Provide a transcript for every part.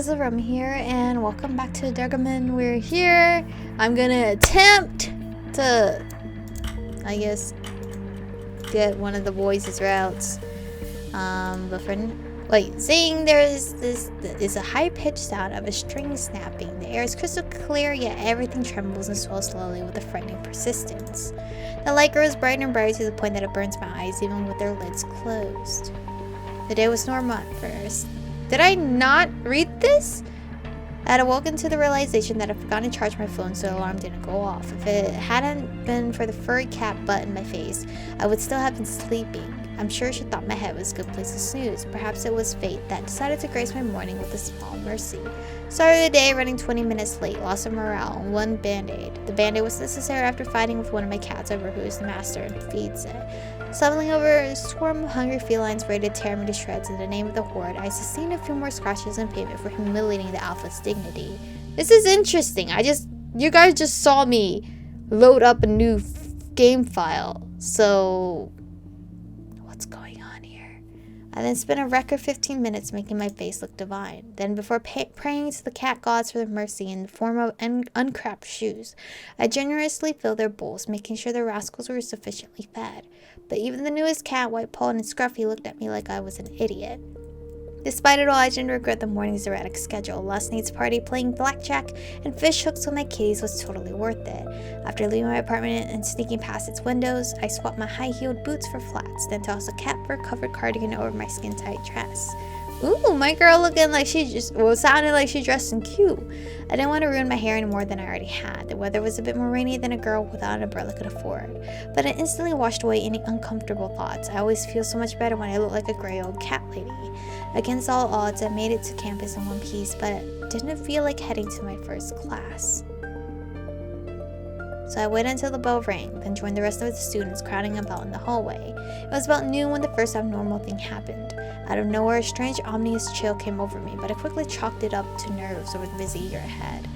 is Aromie here, and welcome back to Degraman. We're here. I'm gonna attempt to, I guess, get one of the boys' routes. Seeing there is a high-pitched sound of a string snapping. The air is crystal clear, yet everything trembles and swells slowly with a frightening persistence. The light grows brighter and brighter to the point that it burns my eyes even with their lids closed. The day was normal at first. Did I not read this? I had awoken to the realization that I'd forgotten to charge my phone so the alarm didn't go off. If it hadn't been for the furry cat butt in my face, I would still have been sleeping. I'm sure she thought my head was a good place to snooze. Perhaps it was fate that decided to grace my morning with a small mercy. Started the day running 20 minutes late, lost of morale, and one band-aid. The band-aid was necessary after fighting with one of my cats over who is the master and feeds it. Stumbling over a swarm of hungry felines ready to tear me to shreds in the name of the horde, I sustained a few more scratches on pavement for humiliating the alpha's dignity. This is interesting. You guys just saw me load up a new game file. So, what's going on here? I then spent a record 15 minutes making my face look divine. Then, before praying to the cat gods for their mercy in the form of uncrapped shoes, I generously filled their bowls, making sure the rascals were sufficiently fed. But even the newest cat, white-pawed and scruffy, looked at me like I was an idiot. Despite it all, I didn't regret the morning's erratic schedule. Last night's party, playing blackjack, and fish hooks with my kitties was totally worth it. After leaving my apartment and sneaking past its windows, I swapped my high-heeled boots for flats, then tossed a cat fur-covered cardigan over my skin-tight dress. Ooh, my girl looking like sounded like she dressed in cute. I didn't want to ruin my hair any more than I already had. The weather was a bit more rainy than a girl without an umbrella could afford. But it instantly washed away any uncomfortable thoughts. I always feel so much better when I look like a gray old cat lady. Against all odds, I made it to campus in one piece, but it didn't feel like heading to my first class. So I waited until the bell rang, then joined the rest of the students crowding about in the hallway. It was about noon when the first abnormal thing happened. Out of nowhere, a strange ominous chill came over me, but I quickly chalked it up to nerves or the busy year ahead.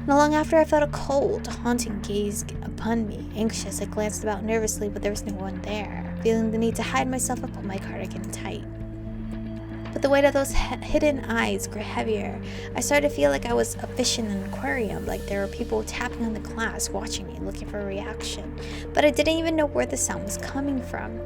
Not long after, I felt a cold, haunting gaze upon me. Anxious, I glanced about nervously, but there was no one there. Feeling the need to hide myself, I pulled my cardigan tight. But the weight of those hidden eyes grew heavier. I started to feel like I was a fish in an aquarium, like there were people tapping on the glass, watching me, looking for a reaction. But I didn't even know where the sound was coming from.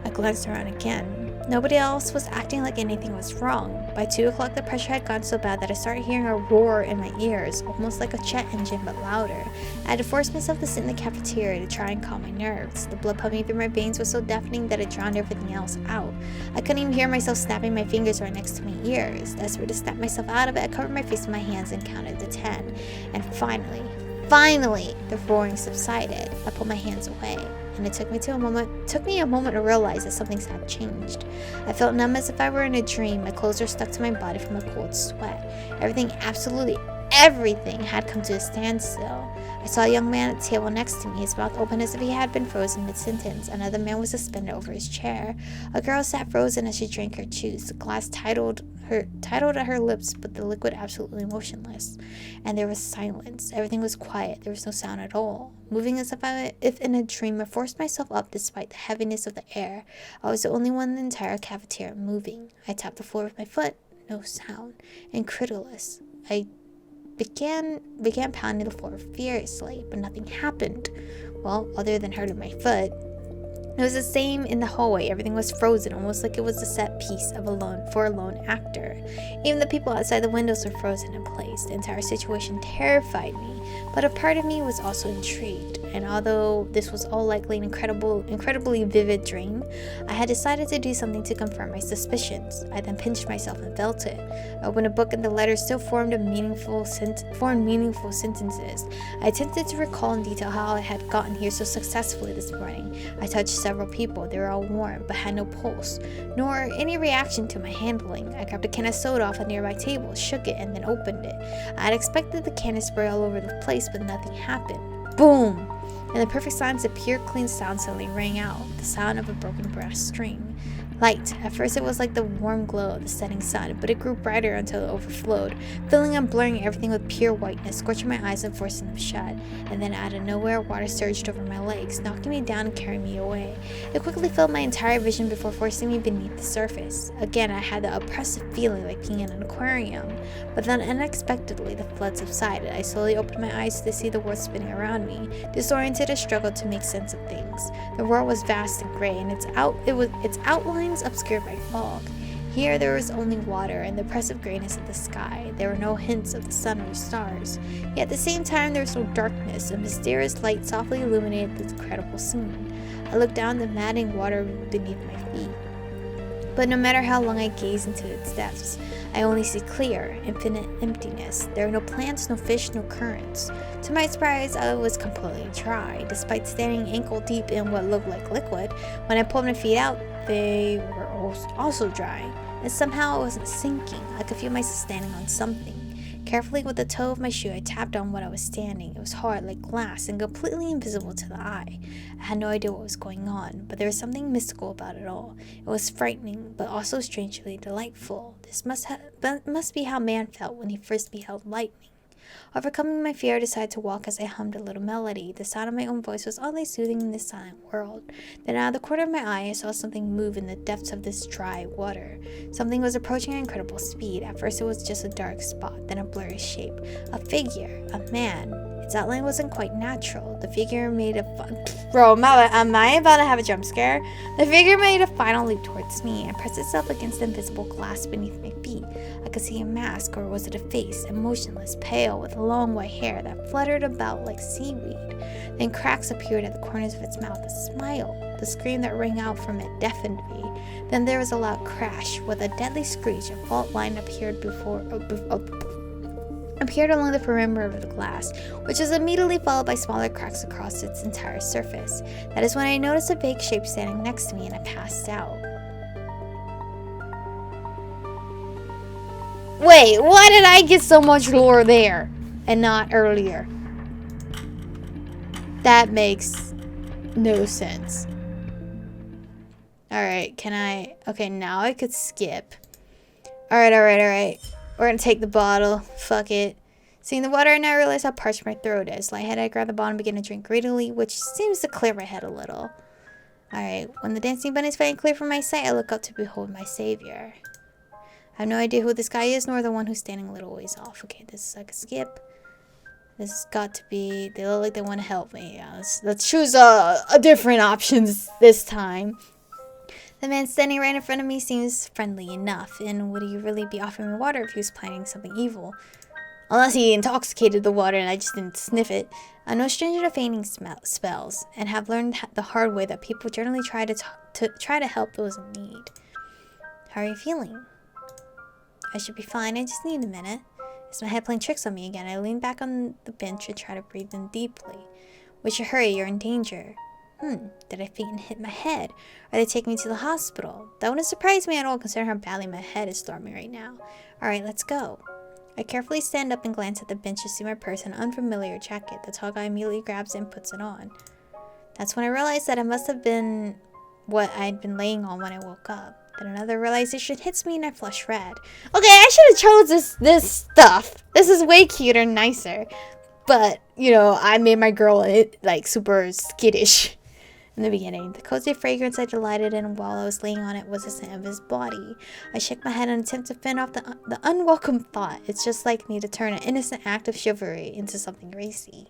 I glanced around again. Nobody else was acting like anything was wrong. By 2 o'clock, the pressure had gone so bad that I started hearing a roar in my ears, almost like a jet engine but louder. I had to force myself to sit in the cafeteria to try and calm my nerves. The blood pumping through my veins was so deafening that it drowned everything else out. I couldn't even hear myself snapping my fingers right next to my ears. Desperate to snap myself out of it, I covered my face with my hands and counted to 10. And finally, the roaring subsided. I pulled my hands away, and it took me a moment to realize that something had changed. I felt numb as if I were in a dream. My clothes were stuck to my body from a cold sweat. Absolutely everything had come to a standstill. I saw a young man at the table next to me, his mouth open as if he had been frozen mid-sentence. Another man was suspended over his chair. A girl sat frozen as she drank her juice, the glass titled at her lips, but the liquid absolutely motionless. And there was silence. Everything was quiet. There was no sound at all. Moving as if in a dream, I forced myself up despite the heaviness of the air. I was the only one in the entire cafeteria moving. I tapped the floor with my foot. No sound. Incredulous, I began pounding the floor furiously, but nothing happened. Well, other than hurting my foot. It was the same in the hallway. Everything was frozen, almost like it was a set piece for a lone actor. Even the people outside the windows were frozen in place. The entire situation terrified me, but a part of me was also intrigued. And although this was all likely an incredibly vivid dream, I had decided to do something to confirm my suspicions. I then pinched myself and felt it. I opened a book and the letters still formed meaningful sentences. I attempted to recall in detail how I had gotten here so successfully this morning. I touched several people. They were all warm, but had no pulse, nor any reaction to my handling. I grabbed a can of soda off a nearby table, shook it, and then opened it. I had expected the can to spray all over the place, but nothing happened. Boom! And the perfect silence, a pure, clean sound suddenly rang out, the sound of a broken brass string. light. At first it was like the warm glow of the setting sun, but it grew brighter until it overflowed, filling and blurring everything with pure whiteness, scorching my eyes and forcing them shut. And then out of nowhere, water surged over my legs, knocking me down and carrying me away. It quickly filled my entire vision before forcing me beneath the surface. Again, I had the oppressive feeling like being in an aquarium, but then unexpectedly the flood subsided. I slowly opened my eyes to see the world spinning around me. Disoriented, I struggled to make sense of things. The world was vast and gray, and its outlines obscured by fog. Here there was only water and the oppressive grayness of the sky. There were no hints of the sun or stars. Yet at the same time there was no darkness. A mysterious light softly illuminated this incredible scene. I looked down the maddening water beneath my feet. But no matter how long I gaze into its depths, I only see clear, infinite emptiness. There are no plants, no fish, no currents. To my surprise, I was completely dry. Despite standing ankle deep in what looked like liquid, when I pulled my feet out, they were also dry. And somehow I wasn't sinking. I could feel myself standing on something. Carefully with the toe of my shoe, I tapped on what I was standing. It was hard like glass and completely invisible to the eye. I had no idea what was going on, but there was something mystical about it all. It was frightening, but also strangely delightful. This must be how man felt when he first beheld lightning. Overcoming my fear, I decided to walk as I hummed a little melody. The sound of my own voice was oddly soothing in this silent world. Then out of the corner of my eye, I saw something move in the depths of this dry water. Something was approaching at incredible speed. At first it was just a dark spot, then a blurry shape. A figure. A man. Its outline wasn't quite natural. The figure made a Bro, am I about to have a jump scare? The figure made a final leap towards me and pressed itself against the invisible glass beneath my feet. I could see a mask, or was it a face, emotionless, pale, with long white hair that fluttered about like seaweed. Then cracks appeared at the corners of its mouth. A smile. The scream that rang out from it deafened me. Then there was a loud crash. With a deadly screech, a fault line appeared along the perimeter of the glass, which was immediately followed by smaller cracks across its entire surface. That is when I noticed a vague shape standing next to me, and I passed out. Wait, why did I get so much lore there and not earlier? That makes no sense. Alright, okay, now I could skip. Alright. We're gonna take the bottle. Fuck it. Seeing the water, I now realize how parched my throat is. Lightheaded, I grab the bottle and begin to drink greedily, which seems to clear my head a little. Alright, when the dancing bunny is finally clear from my sight, I look up to behold my savior. I have no idea who this guy is, nor the one who's standing a little ways off. Okay, this is like a skip. This has got to be... They look like they want to help me. Yeah, let's choose a different options this time. The man standing right in front of me seems friendly enough, and would he really be offering me water if he was planning something evil? Unless he intoxicated the water and I just didn't sniff it. I'm no stranger to feigning spells, and have learned the hard way that people generally try to help those in need. How are you feeling? I should be fine, I just need a minute. Is my head playing tricks on me again? I lean back on the bench and try to breathe in deeply. We should hurry, you're in danger. Did I faint and hit my head? Are they taking me to the hospital? That wouldn't surprise me at all, considering how badly my head is throbbing right now. Alright, let's go. I carefully stand up and glance at the bench to see my purse and an unfamiliar jacket. The tall guy immediately grabs it and puts it on. That's when I realized that it must have been what I'd been laying on when I woke up. Then another realization hits me and I flush red. Okay, I should have chose this stuff. This is way cuter and nicer. But, you know, I made my girl like super skittish in the beginning. The cozy fragrance I delighted in while I was laying on it was the scent of his body. I shook my head and attempt to fend off the unwelcome thought. It's just like me to turn an innocent act of chivalry into something racy.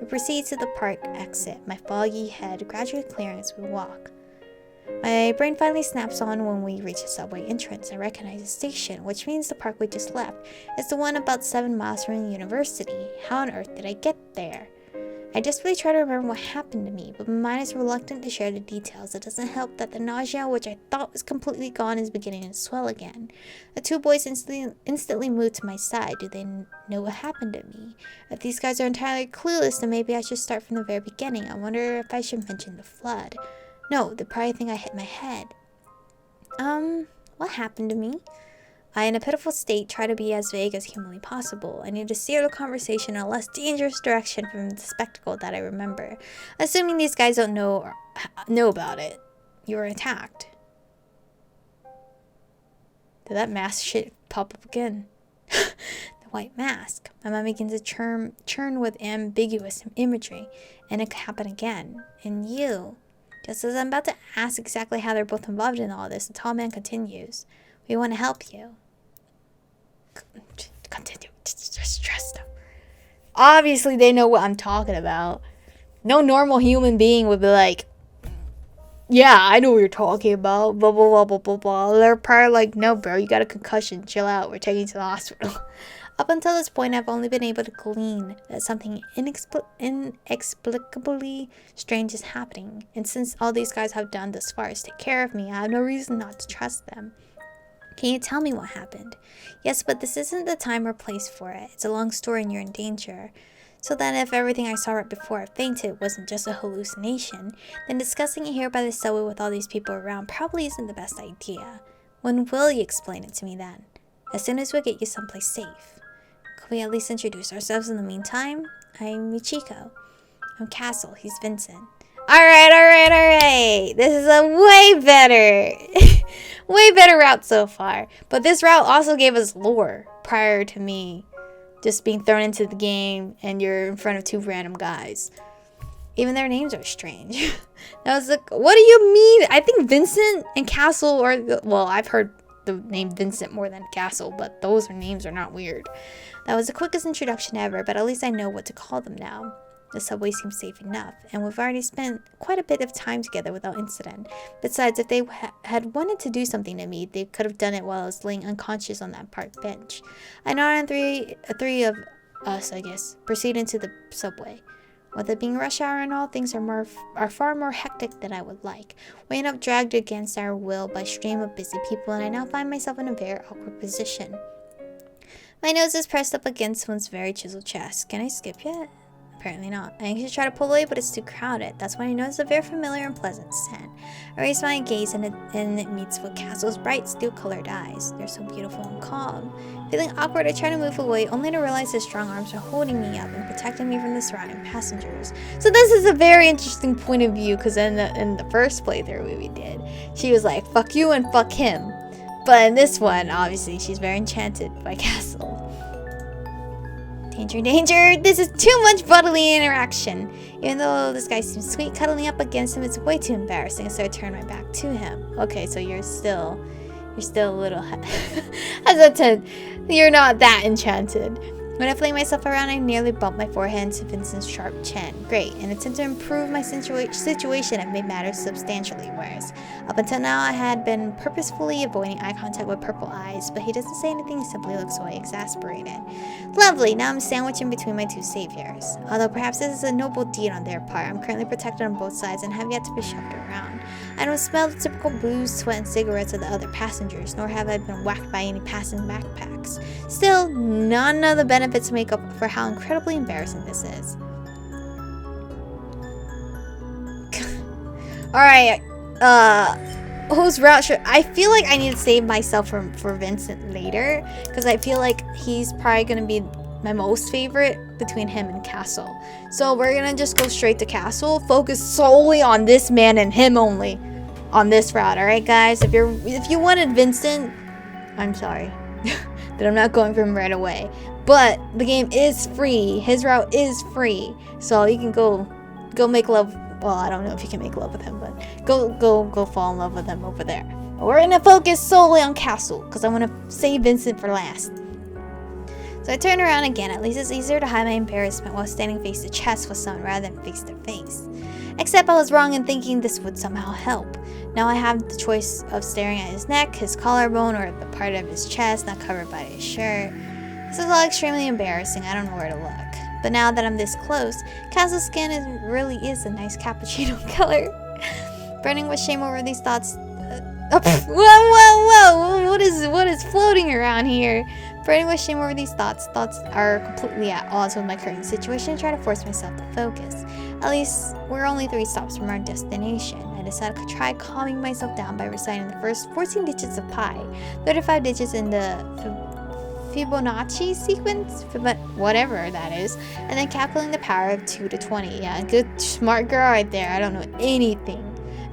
We proceed to the park exit, my foggy head gradually clearing as we walk. My brain finally snaps on when we reach the subway entrance. I recognize the station, which means the park we just left is the one about 7 miles from the university. How on earth did I get there? I desperately try to remember what happened to me, but my mind is reluctant to share the details. It doesn't help that the nausea, which I thought was completely gone, is beginning to swell again. The two boys instantly moved to my side. Do they know what happened to me? If these guys are entirely clueless, then maybe I should start from the very beginning. I wonder if I should mention the flood. No, they probably think I hit my head. What happened to me? I, in a pitiful state, try to be as vague as humanly possible. I need to steer the conversation in a less dangerous direction from the spectacle that I remember. Assuming these guys don't know about it. You were attacked. Did that mask shit pop up again? The white mask. My mind begins to churn with ambiguous imagery, and it happened again. And you. Just as I'm about to ask exactly how they're both involved in all this, the tall man continues. We want to help you. Continue. Just trust them. Obviously, they know what I'm talking about. No normal human being would be like, yeah, I know what you're talking about. Blah, blah, blah, blah, blah, blah. They're probably like, no, bro, you got a concussion. Chill out. We're taking you to the hospital. Up until this point, I've only been able to glean that something inexplicably strange is happening. And since all these guys have done thus far is take care of me, I have no reason not to trust them. Can you tell me what happened? Yes, but this isn't the time or place for it. It's a long story and you're in danger. So then if everything I saw right before I fainted wasn't just a hallucination, then discussing it here by the subway with all these people around probably isn't the best idea. When will you explain it to me then? As soon as we get you someplace safe. Could we at least introduce ourselves in the meantime? I'm Michiko. I'm Castle. He's Vincent. Alright. This is a way better route so far. But this route also gave us lore prior to me just being thrown into the game and you're in front of two random guys. Even their names are strange. That was like, what do you mean? I think Vincent and Castle are, well, I've heard the name Vincent more than Castle, but those names are not weird. That was the quickest introduction ever, but at least I know what to call them now. The subway seems safe enough, and we've already spent quite a bit of time together without incident. Besides, if they had wanted to do something to me, they could have done it while I was laying unconscious on that park bench. I nodded and three of us, I guess, proceeded to the subway. With it being rush hour and all, things are far more hectic than I would like. We end up dragged against our will by a stream of busy people, and I now find myself in a very awkward position. My nose is pressed up against someone's very chiseled chest. Can I skip yet? Apparently not. I anxiously try to pull away, but it's too crowded. That's when I notice a very familiar and pleasant scent. I raise my gaze and it meets with Castle's bright steel-colored eyes. They're so beautiful and calm. Feeling awkward, I try to move away, only to realize his strong arms are holding me up and protecting me from the surrounding passengers. So this is a very interesting point of view, because in the first playthrough we did, she was like, fuck you and fuck him. But in this one, obviously, she's very enchanted by Castle. Danger, this is too much bodily interaction. Even though this guy seems sweet, cuddling up against him is way too embarrassing, so I turn my back to him. Okay, so you're still a little hesitant. You're not that enchanted. When I fling myself around, I nearly bump my forehead into Vincent's sharp chin. Great, in an attempt to improve my situation, I've made matters substantially worse. Up until now, I had been purposefully avoiding eye contact with Purple Eyes, but he doesn't say anything, he simply looks away, exasperated. Lovely, now I'm sandwiched in between my two saviors. Although perhaps this is a noble deed on their part, I'm currently protected on both sides and have yet to be shoved around. I don't smell the typical booze, sweat, and cigarettes of the other passengers, nor have I been whacked by any passing backpacks. Still, none of the benefits make up for how incredibly embarrassing this is. Alright, whose route should I feel like I need to save myself for Vincent later, because I feel like he's probably gonna be my most favorite between him and Castle. So we're gonna just go straight to Castle, focus solely on this man and him only on this route. Alright guys, if you wanted Vincent, I'm sorry that I'm not going for him right away. But the game is free. His route is free. So you can go make love. Well, I don't know if you can make love with him, but go fall in love with him over there. But we're gonna focus solely on Castle, because I want to save Vincent for last. So I turn around again. At least it's easier to hide my embarrassment while standing face to chest with someone rather than face to face. Except I was wrong in thinking this would somehow help. Now I have the choice of staring at his neck, his collarbone, or the part of his chest not covered by his shirt. This is all extremely embarrassing. I don't know where to look. But now that I'm this close, Castle's skin really is a nice cappuccino color. Burning with shame over these thoughts. Whoa! What is floating around here? Burning with shame over these thoughts. Thoughts are completely at odds with my current situation. I try to force myself to focus. At least we're only 3 stops from our destination. I decided to try calming myself down by reciting the first 14 digits of pi, 35 digits in the Fibonacci sequence, whatever that is, and then calculating the power of 2 to 20. Yeah, good smart girl right there. I don't know anything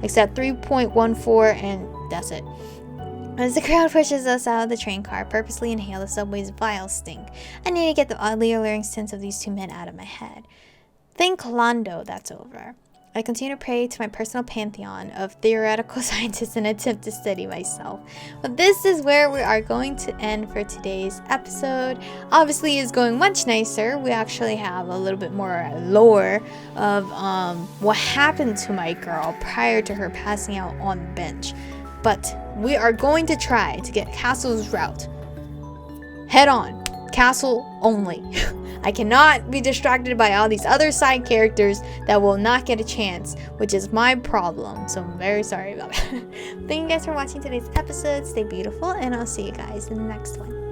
except 3.14 and that's it. As the crowd pushes us out of the train car, I purposely inhale the subway's vile stink. I need to get the oddly alluring sense of these two men out of my head. Thank Lando that's over. I continue to pray to my personal pantheon of theoretical scientists and attempt to steady myself. But this is where we are going to end for today's episode. Obviously, it's going much nicer. We actually have a little bit more lore of what happened to my girl prior to her passing out on the bench. But we are going to try to get Castle's route. Head on. Castle only. I cannot be distracted by all these other side characters that will not get a chance, which is my problem. So I'm very sorry about that. Thank you guys for watching today's episode. Stay beautiful, and I'll see you guys in the next one.